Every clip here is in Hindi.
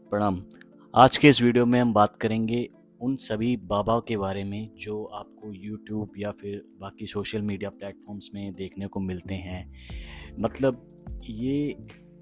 प्रणाम। आज के इस वीडियो में हम बात करेंगे उन सभी बाबा के बारे में जो आपको यूट्यूब या फिर बाकी सोशल मीडिया प्लेटफॉर्म्स में देखने को मिलते हैं। मतलब ये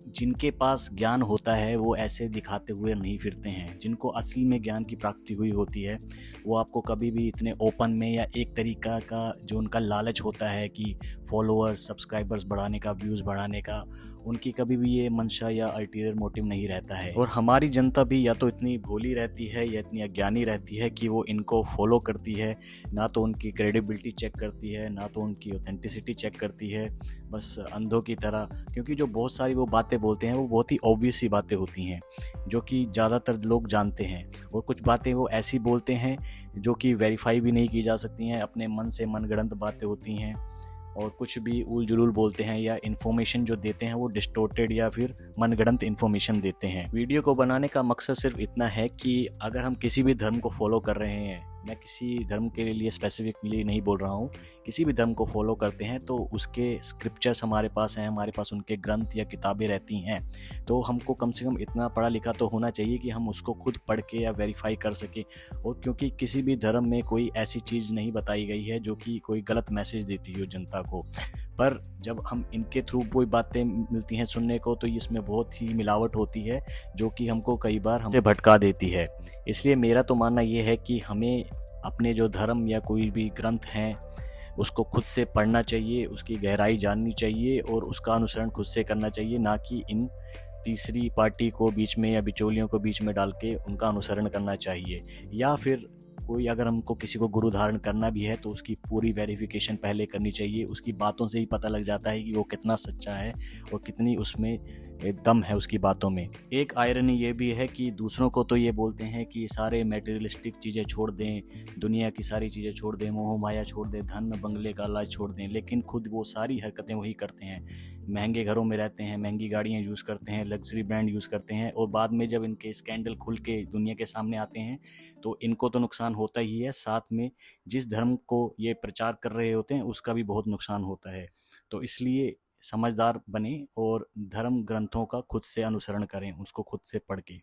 जिनके पास ज्ञान होता है वो ऐसे दिखाते हुए नहीं फिरते हैं। जिनको असली में ज्ञान की प्राप्ति हुई होती है वो आपको कभी भी इतने ओपन में या एक तरीका का जो उनका लालच होता है कि फॉलोअर्स सब्सक्राइबर्स बढ़ाने का, व्यूज़ बढ़ाने का, उनकी कभी भी ये मंशा या अल्टीरियर मोटिव नहीं रहता है। और हमारी जनता भी या तो इतनी भोली रहती है या इतनी अज्ञानी रहती है कि वो इनको फॉलो करती है, ना तो उनकी क्रेडिबिलिटी चेक करती है, ना तो उनकी ऑथेंटिसिटी चेक करती है, बस अंधों की तरह। क्योंकि जो बहुत सारी वो बातें बोलते हैं वो बहुत ही ऑब्वियस सी बातें होती हैं जो कि ज़्यादातर लोग जानते हैं, और कुछ बातें वो ऐसी बोलते हैं जो कि वेरीफाई भी नहीं की जा सकती हैं, अपने मन से मनगढ़ंत बातें होती हैं, और कुछ भी उल जुलूल बोलते हैं, या इन्फॉर्मेशन जो देते हैं वो डिस्टोर्टेड या फिर मनगढ़ंत इन्फॉर्मेशन देते हैं। वीडियो को बनाने का मकसद सिर्फ इतना है कि अगर हम किसी भी धर्म को फॉलो कर रहे हैं, मैं किसी धर्म के लिए स्पेसिफिकली नहीं बोल रहा हूँ, किसी भी धर्म को फॉलो करते हैं तो उसके स्क्रिप्चर्स हमारे पास हैं, हमारे पास उनके ग्रंथ या किताबें रहती हैं। तो हमको कम से कम इतना पढ़ा लिखा तो होना चाहिए कि हम उसको खुद पढ़ के या वेरीफाई कर सकें। और क्योंकि किसी भी धर्म में कोई ऐसी चीज़ नहीं बताई गई है जो कि कोई गलत मैसेज देती हो जनता को। पर जब हम इनके थ्रू कोई बातें मिलती हैं सुनने को, तो इसमें बहुत ही मिलावट होती है जो कि हमको कई बार हमसे भटका देती है। इसलिए मेरा तो मानना ये है कि हमें अपने जो धर्म या कोई भी ग्रंथ हैं उसको खुद से पढ़ना चाहिए, उसकी गहराई जाननी चाहिए और उसका अनुसरण खुद से करना चाहिए, ना कि इन तीसरी पार्टी को बीच में या बिचौलियों को बीच में डाल के उनका अनुसरण करना चाहिए। या फिर कोई अगर हमको किसी को गुरु धारण करना भी है तो उसकी पूरी वेरिफिकेशन पहले करनी चाहिए। उसकी बातों से ही पता लग जाता है कि वो कितना सच्चा है और कितनी उसमें दम है उसकी बातों में। एक आयरनी ये भी है कि दूसरों को तो ये बोलते हैं कि सारे मटेरियलिस्टिक चीज़ें छोड़ दें, दुनिया की सारी चीज़ें छोड़ दें, मोह माया छोड़ दें, धन बंगले का लालच छोड़ दें, लेकिन खुद वो सारी हरकतें वही करते हैं। महंगे घरों में रहते हैं, महंगी गाड़ियाँ यूज़ करते हैं, लग्जरी ब्रांड यूज़ करते हैं, और बाद में जब इनके स्कैंडल खुल के दुनिया के सामने आते हैं तो इनको तो नुकसान होता ही है, साथ में जिस धर्म को ये प्रचार कर रहे होते हैं उसका भी बहुत नुकसान होता है। तो इसलिए समझदार बने और धर्म ग्रंथों का खुद से अनुसरण करें, उसको खुद से पढ़ के।